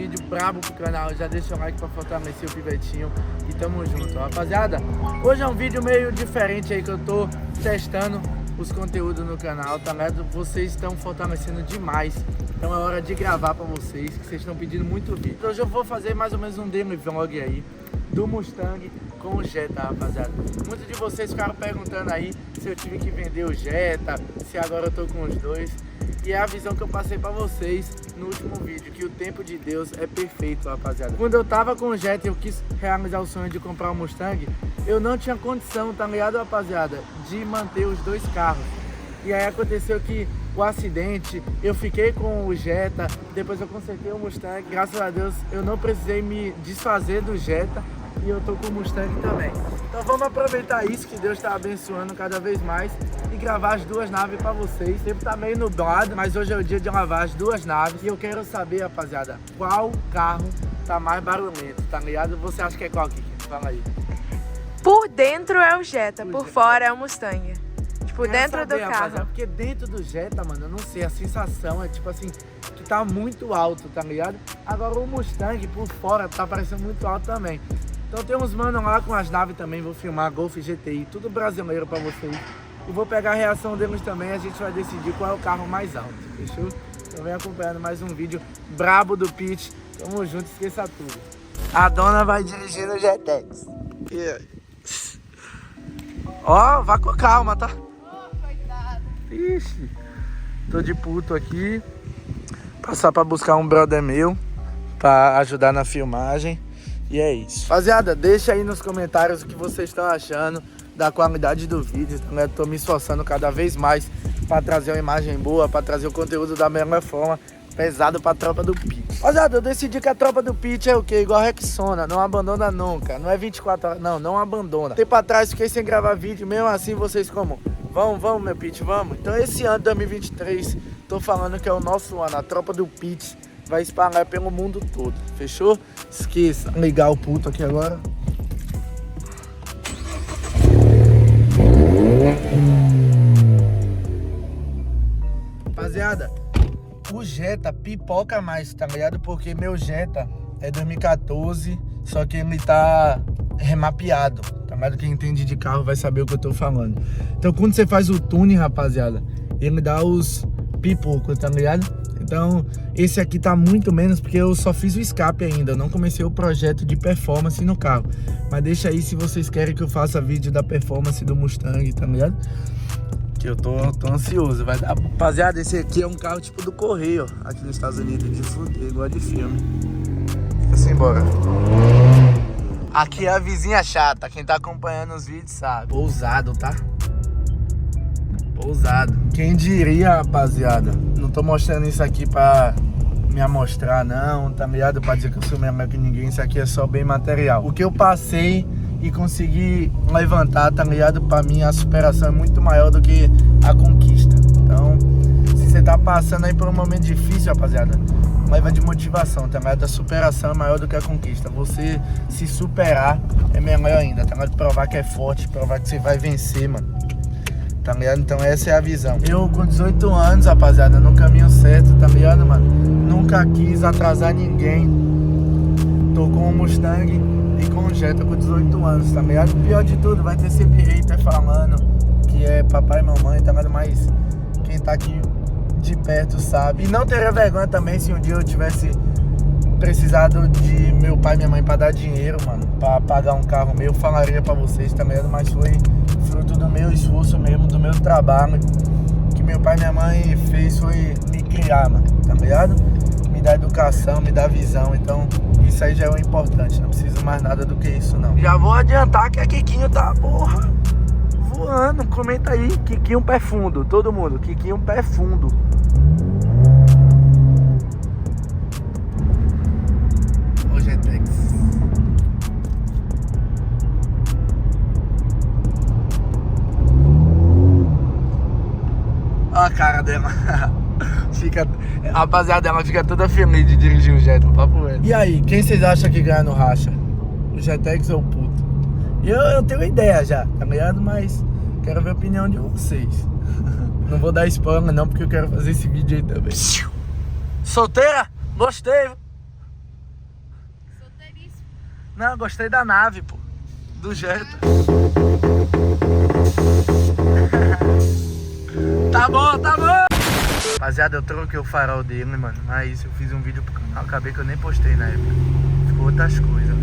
vídeo brabo pro canal. Já deixa o like pra fortalecer o pivetinho. E tamo junto, rapaziada. Hoje é um vídeo meio diferente aí que eu tô testando os conteúdos no canal, tá ligado? Vocês estão fortalecendo demais. Então é hora de gravar pra vocês, que vocês estão pedindo muito vídeo. Hoje eu vou fazer mais ou menos um demo vlog aí do Mustang com o Jetta, rapaziada. Muitos de vocês ficaram perguntando aí se eu tive que vender o Jetta, se agora eu tô com os dois. E é a visão que eu passei pra vocês no último vídeo, que o tempo de Deus é perfeito, rapaziada. Quando eu tava com o Jetta e eu quis realizar o sonho de comprar um Mustang, eu não tinha condição, tá ligado, rapaziada, de manter os dois carros. E aí aconteceu que o acidente, eu fiquei com o Jetta, depois eu consertei o Mustang. Graças a Deus eu não precisei me desfazer do Jetta e eu tô com o Mustang também. Então vamos aproveitar isso que Deus tá abençoando cada vez mais e gravar as duas naves pra vocês. Sempre tá meio nublado, mas hoje é o dia de lavar as duas naves. E eu quero saber, rapaziada, qual carro tá mais barulhento, tá ligado? Você acha que é qual, Kiki? Fala aí. Por dentro é o Jetta, por fora é o Mustang. Tipo, Quero dentro saber, do carro. rapaziada, porque dentro do Jetta, mano, eu não sei, a sensação é tipo assim, que tá muito alto, tá ligado? Agora o Mustang por fora tá parecendo muito alto também. Então tem uns mano lá com as naves também, vou filmar Golf GTI, tudo brasileiro pra vocês. E vou pegar a reação deles também, a gente vai decidir qual é o carro mais alto, fechou? Então vem acompanhando mais um vídeo brabo do Pitch. Tamo junto, esqueça tudo. A dona vai dirigindo o Jetex. Ó, vá com calma, tá? Ixi, tô de puto aqui. Passar pra buscar um brother meu pra ajudar na filmagem. E é isso. Rapaziada, deixa aí nos comentários o que vocês estão achando da qualidade do vídeo. Né? Tô me esforçando cada vez mais pra trazer uma imagem boa, pra trazer o conteúdo da melhor forma. Pesado pra tropa do Pitch. Rapaziada, eu decidi que a tropa do Pitch é o quê? Igual a Rexona, não abandona nunca. Não é 24 horas, não abandona. Tempo atrás fiquei sem gravar vídeo, mesmo assim vocês como? Vamos meu Pitch, vamos. Então esse ano 2023, tô falando que é o nosso ano. A tropa do Pitch vai espalhar pelo mundo todo, fechou? Esqueça, ligar o puto aqui agora. Rapaziada, o Jetta pipoca mais, tá ligado? Porque meu Jetta é 2014, só que ele tá remapeado, tá ligado? Quem entende de carro vai saber o que eu tô falando. Então quando você faz o tuning, rapaziada, ele dá os pipocos, tá ligado? Então esse aqui tá muito menos porque eu só fiz o escape ainda, eu não comecei o projeto de performance no carro. Mas deixa aí se vocês querem que eu faça vídeo da performance do Mustang, tá ligado? Que eu tô ansioso, vai dar. Rapaziada, esse aqui é um carro tipo do Correio, ó, aqui nos Estados Unidos, de fuder, igual de filme. Assim, bora. Aqui é a vizinha chata, quem tá acompanhando os vídeos sabe. Pousado, tá? Pousado. Quem diria, rapaziada? Não tô mostrando isso aqui pra me amostrar, não, tá ligado? Pra dizer que eu sou melhor que ninguém, isso aqui é só bem material. O que eu passei e consegui levantar, tá ligado? Pra mim a superação é muito maior do que a conquista. Então, se você tá passando aí por um momento difícil, rapaziada, leva de motivação, tá ligado? A superação é maior do que a conquista. Você se superar é melhor ainda, tá ligado? Provar que é forte, provar que você vai vencer, mano. Tá ligado? Então essa é a visão. Eu com 18 anos, rapaziada, no caminho certo, tá ligado, mano? Nunca quis atrasar ninguém. Tô com o Mustang e com o Jetta com 18 anos, tá ligado? Pior de tudo, vai ter sempre hater falando que é papai e mamãe, tá ligado? Mas quem tá aqui de perto sabe. E não teria vergonha também se um dia eu tivesse precisado de meu pai e minha mãe pra dar dinheiro, mano, pra pagar um carro meu, falaria pra vocês, tá ligado? Mas foi fruto do meu esforço mesmo, do meu trabalho. Que meu pai e minha mãe fez foi me criar, mano, tá ligado? Me dar educação, me dar visão, então isso aí já é o importante, não preciso mais nada do que isso, não. Já vou adiantar que a Kikinho tá, porra, voando. Comenta aí, Kikinho pé fundo, todo mundo, Kikinho pé fundo. O Jetex. Olha a cara dela. Fica, rapaziada, ela fica toda feliz de dirigir o Jetta, papo reto. E aí, quem vocês acham que ganha no racha? O Jetex ou o puto? Eu tenho ideia já, tá ligado? Mas quero ver a opinião de vocês. Não vou dar spoiler não, porque eu quero fazer esse vídeo aí também. Solteira? Gostei. Não, gostei da nave, pô. Do Jetta. Tá bom, tá bom. Rapaziada, eu troquei o farol dele, mano. Mas eu fiz um vídeo pro canal, acabei que eu nem postei na época. Ficou outras coisas.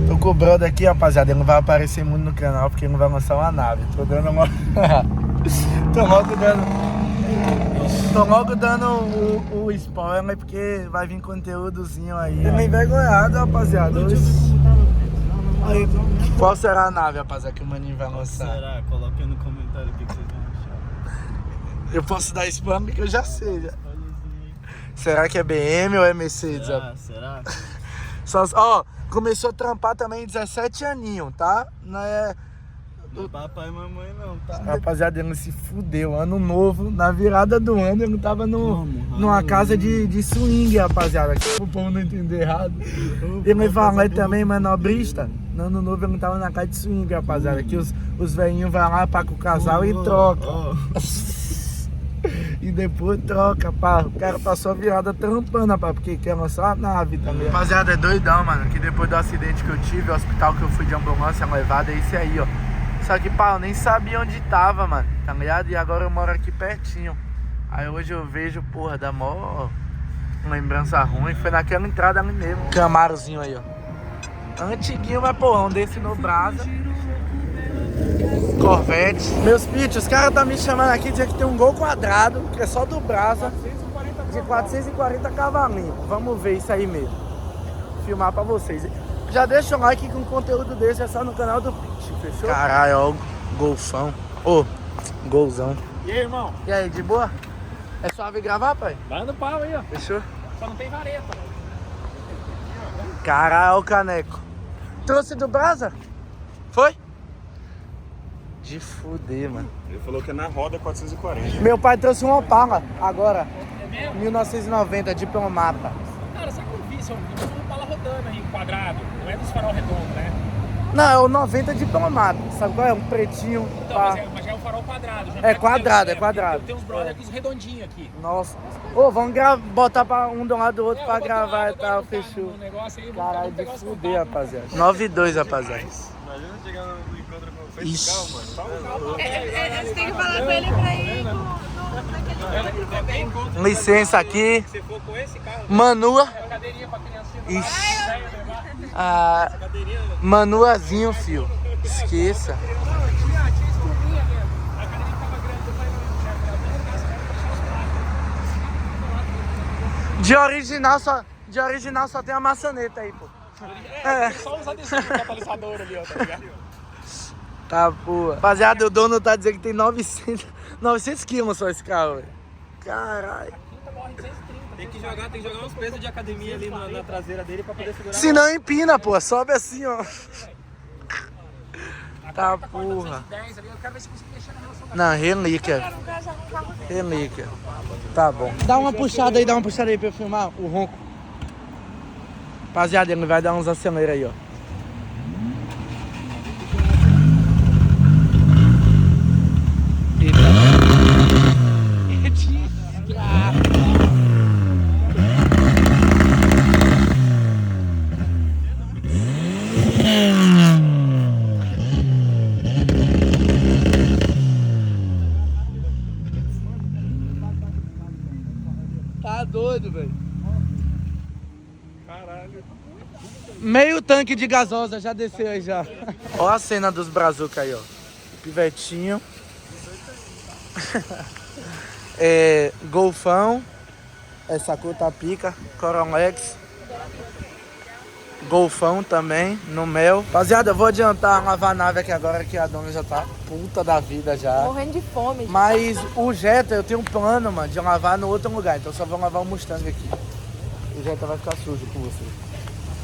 Tô cobrando aqui, rapaziada. Ele não vai aparecer muito no canal porque ele não vai lançar uma nave. Tô dando uma... Tô logo dando o spoiler porque vai vir conteúdozinho aí. Ele é envergonhado, rapaziada. Aí, qual será a nave, rapaziada, que o maninho vai lançar? Será? Coloque aí no comentário o que vocês vão achar. Eu posso dar spoiler que eu já sei. Já. Será que é BM ou é Mercedes? Será? Só, ó, começou a trampar também 17 aninhos, tá? Não é... Não é papai e mamãe não, tá? Rapaziada, ele se fudeu. Ano novo, na virada do ano, ele tava numa casa de swing, rapaziada. O povo não entender errado. Ele falou também, manobrista. No ano novo ele tava na casa de swing, rapaziada. Que os velhinhos vão lá pra com o casal e trocam. E depois troca, pá. O cara passou a virada trampando, rapaz, porque quer lançar a nave também. Rapaziada, é doidão, mano. Que depois do acidente que eu tive, o hospital que eu fui de ambulância levada, é esse aí, ó. Só que, pá, eu nem sabia onde tava, mano, tá ligado? E agora eu moro aqui pertinho. Aí hoje eu vejo, porra, da mó lembrança ruim. Foi naquela entrada ali mesmo. Camarozinho aí, ó. Antiguinho, mas, porra, um desse no Brasa. Corvette. Meus pitch, os caras tá me chamando aqui, dizendo que tem um Gol quadrado, que é só do Brasa, de 440 cavalinhos. Vamos ver isso aí mesmo. Filmar pra vocês. Já deixa um like com conteúdo desse, é só no canal do Pitch, fechou? Caralho, ó, o golfão. Ô, golzão. E aí, irmão? E aí, de boa? É suave gravar, pai? Vai no pau aí, ó. Fechou? Só não tem vareta. Caralho, o caneco. Trouxe do Brasa? Foi? De fuder, mano. Ele falou que é na roda 440. Meu pai trouxe um Opala, agora. 1990, diplomata. Cara, sabe o que eu vi? Eu vi um Opala rodando aí, quadrado. Não é dos farol redondo, né? Não, é o 90 diplomata. Sabe qual é? Um pretinho. Então, pá. mas já é o farol quadrado. Já É não aquele- quadrado, é quadrado. Tem uns brother com os redondinhos aqui. Nossa. Ô, vamos botar pra um do lado do outro É, pra eu vou botar gravar lá, e tal, agora no fechou. no negócio aí, Caralho, vamos de pegar os fuder, contatos. rapaziada. 9-2, rapaziada. Imagina chegar no encontro com o Ixi. carro, mano. Tá louco. Você tem que falar com ele pra ir naquele... Licença aqui. Se for com esse carro, Manua. Cadeirinha pra criancinha. Ixi. Ah, manuazinho, fio. Esqueça. Tinha escovinha mesmo. A cadeirinha ficava grande, eu falei, De original só tem a maçaneta aí, pô. é só os adesivos do catalisador ali, ó, tá ligado? Tá, pô. Rapaziada, o dono tá dizendo que tem 900 quilos só esse carro, velho. Caralho. tem que jogar uns pesos de academia ali na traseira dele pra poder segurar. Se não empina, pô. Sobe assim, ó. Tá, porra. 10 ali, eu quero ver se consigo mexer na relação da Não, relíquia. Relíquia. Tá bom. Dá uma puxada aí pra eu filmar o ronco. Rapaziada, ele vai dar uns aceleros aí, ó. Tá doido, velho. Caralho. Meio tanque de gasosa, já desceu aí já. Ó a cena dos brazuca aí, ó. Pivetinho. Golfão. Essa cor tá pica. Corolex. Golfão também, no mel. Rapaziada, eu vou adiantar lavar a nave aqui agora que a dona já tá puta da vida já. Morrendo de fome. Mas o Jetta, eu tenho um plano, mano, de lavar no outro lugar. Então só vou lavar o Mustang aqui. O Jetta vai ficar sujo com você.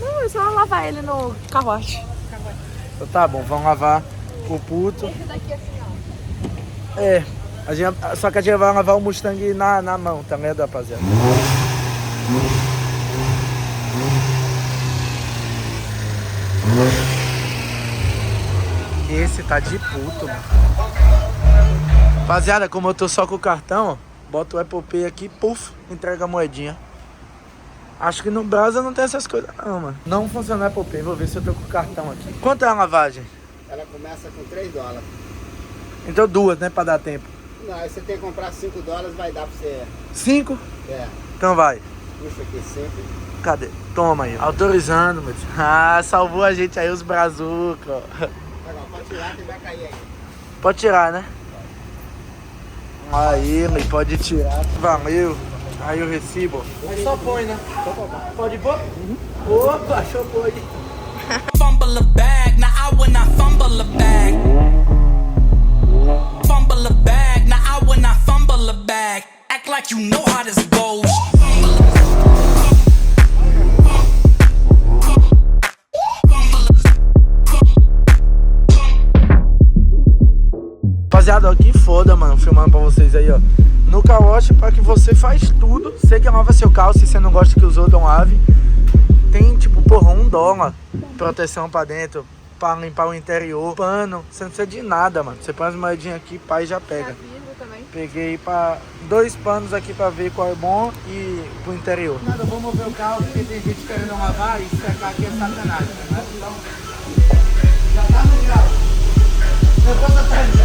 Não, é só lavar ele no carrote. Então tá bom, vamos lavar o puto. Esse daqui assim, ó. É, só que a gente vai lavar o Mustang na mão, tá ligado, rapaziada? Esse tá de puto, mano. Rapaziada, como eu tô só com o cartão, ó, bota o Apple Pay aqui, puf, entrega a moedinha. Acho que no Brasa não tem essas coisas não, mano. Não funciona a Apple Pay, vou ver se eu tô com o cartão aqui. Quanto é a lavagem? Ela começa com $3. Então 2, né, pra dar tempo. Não, aí você tem que comprar $5, vai dar pra você. 5? É, Então vai. puxa aqui sempre. Cadê? Toma aí. Autorizando, meu Deus. Ah, salvou a gente aí os brazucas, ó. Agora, pode tirar que vai cair aí. Pode tirar, né? Aí, mas pode tirar. Valeu. Aí o recibo. Aí só põe, né? Pode pôr? Opa, deixa eu pôr aí. Fumble a bag, now I when I fumble a bag. Fumble a bag, now I when I fumble a bag. Act like you know how this goes. Rapaziada, ó, que foda, mano, filmando pra vocês aí, ó. No car wash, pra que você faz tudo. Você que lava seu carro, se você não gosta que os outros lave. Tem, tipo, porra, $1. Proteção pra dentro, pra limpar o interior. Pano, você não precisa de nada, mano. Você põe as moedinhas aqui, pai, já pega. Peguei 2 panos aqui pra ver qual é bom e pro interior. Nada, eu vou mover o carro porque tem gente querendo lavar e secar aqui é sacanagem, né? Então, já tá no grau. Depois a tarde.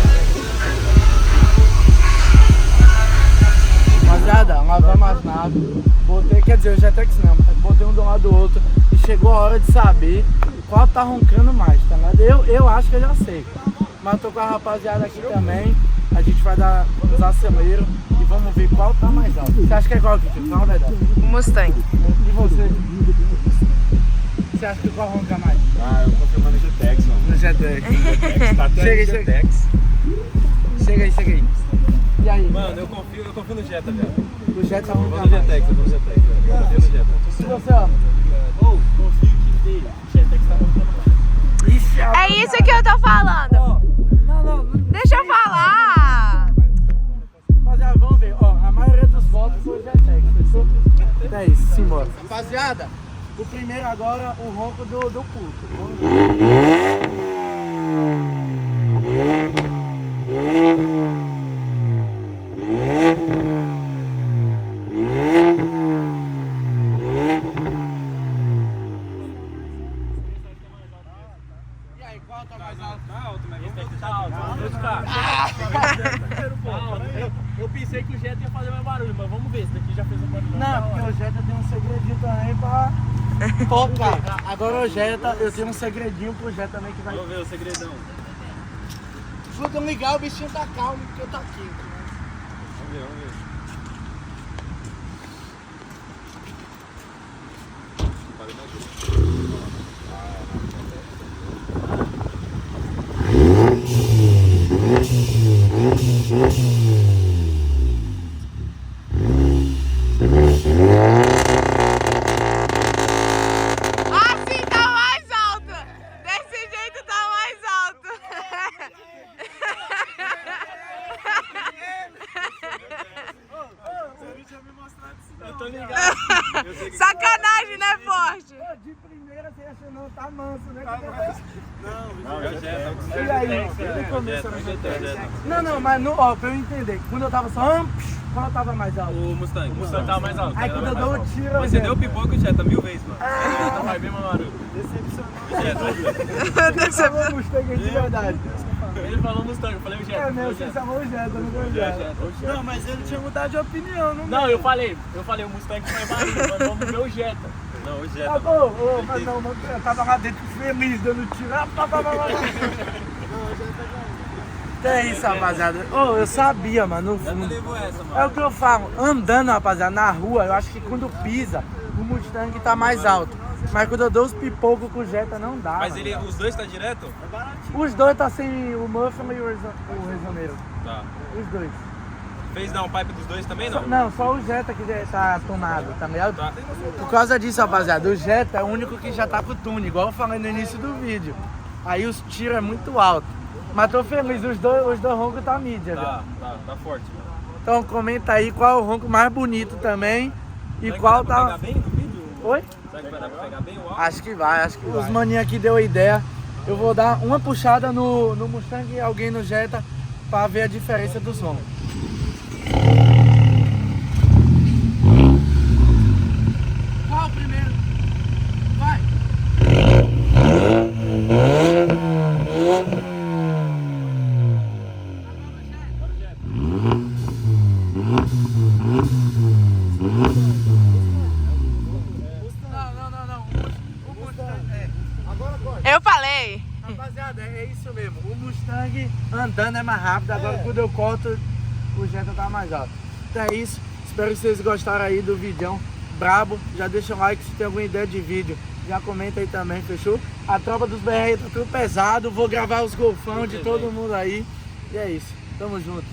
Rapaziada, lavamos as naves, botei, quer dizer, o Jetex não, mas botei um do lado do outro e chegou a hora de saber qual tá roncando mais, tá ligado? Eu acho que eu já sei, mas tô com a rapaziada aqui também, a gente vai dar uns aceleros e vamos ver qual tá mais alto. Você acha que é qual aqui, Tio? Fala a verdade. O Mustang. E você? Você acha que qual ronca mais? Ah, eu confirmando no GTX, mano. No Jetex. Tá até Chega aí, no chega. GTX. Chega aí. E aí? Mano, eu confio no Jetta, velho. O Jetta Eu vou ronca no mais. GTX, eu vou no GTX, velho. Eu confio no Jetta. E você, ó? Confio que dele. GTX tá roncando mais. Ixi, É isso que eu tô falando. Não. Deixa eu falar. Rapaziada, vamos ver. Ó, a maioria dos votos foi o Jetex, fechou? É isso, simbora. Rapaziada, o primeiro agora, o ronco do culto. Vamos ver. E aí, qual tá mais alto? Tá alto, mas Esse daqui tá alto. Vamos buscar. Eu pensei que o Jetta ia fazer mais barulho, mas vamos ver. Esse daqui já fez um barulho. Não, porque o Jetta tem um segredinho também pra tocar. Agora o Jetta, eu tenho um segredinho pro Jetta também que vai... Vamos ver o segredão. Quando eu ligar, o bichinho tá calmo, porque eu tô aqui. Vamos ver. Assim tá mais alto. Desse jeito tá mais alto. Eu tô ligado. Sacanagem, né, Forte? De primeira você acha não, tá manso, né? Não, é o Jetta. E aí, no começo era Jetta. Não, mas no, ó, pra eu entender, quando eu tava só, qual eu tava mais alto? O Mustang. O Mustang tava mais alto. Aí quando eu dou o tiro, Mas você deu pipoca o Jetta 1000 vezes, mano. O Jetta vai bem mais barulho. Você Mustang de verdade. Ele falou Mustang, eu falei o Jetta. É mesmo, você chamou o Jetta, não foi o Jetta. Não, mas ele tinha mudado de opinião, não? Não, eu falei o Mustang faz barulho, mas vamos ver o Jetta. Não, o Tá Jetta. bom, mas não, eu tava lá dentro feliz, dando tiro. É isso, rapaziada. Ô, eu sabia, mano. Já me levou essa, mano. É o que eu falo, andando, rapaziada, na rua, eu acho que quando pisa, o Mustang tá mais alto. Mas quando eu dou os pipocos com o Jetta, não dá. Mas mano. ele, os dois tá direto? Os dois tá sem o Muffin e o Resoneiro. Tá. Os dois. Fez dar um pipe dos dois também, não? Não, só o Jetta que tá tunado, tá ligado? Tá. Por causa disso, rapaziada, o Jetta é o único que já tá com tune, igual eu falei no início do vídeo. Aí os tiros é muito alto. Mas tô feliz, os dois roncos tá mídia, velho. Tá forte, mano. Então comenta aí qual é o ronco mais bonito também e Será que qual vai dar pra tá... pegar bem no vídeo? Oi? Será que vai dar pra pegar bem o áudio? Acho que vai. Os maninhos aqui deu a ideia. Eu vou dar uma puxada no Mustang e alguém no Jetta pra ver a diferença dos roncos. Qual Não. O Mustang, Eu falei. rapaziada, é isso mesmo. O Mustang andando é mais rápido. Agora quando eu corto, o Jetta tá mais alto. Então é isso. Espero que vocês gostaram aí do vídeo brabo. Já deixa um like se tem alguma ideia de vídeo. Já comenta aí também, fechou? A tropa dos BR tá tudo pesado. Vou gravar os golfão de todo mundo aí. E é isso. Tamo junto.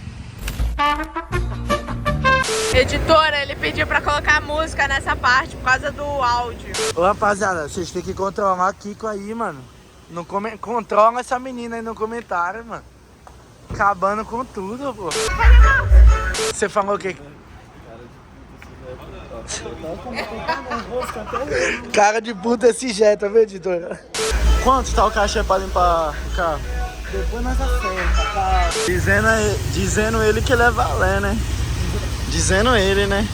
Editora, ele pediu pra colocar música nessa parte por causa do áudio. Ô rapaziada, vocês têm que controlar a Kiko aí, mano. Não controla essa menina aí no comentário, mano. Acabando com tudo, pô. Você falou o quê? Cara de puta esse Jetta, viu, editora? Quanto tá o cachê pra limpar o carro? Depois nós acerta, tá? Dizendo ele que ele é valer, né? Dizendo ele, né?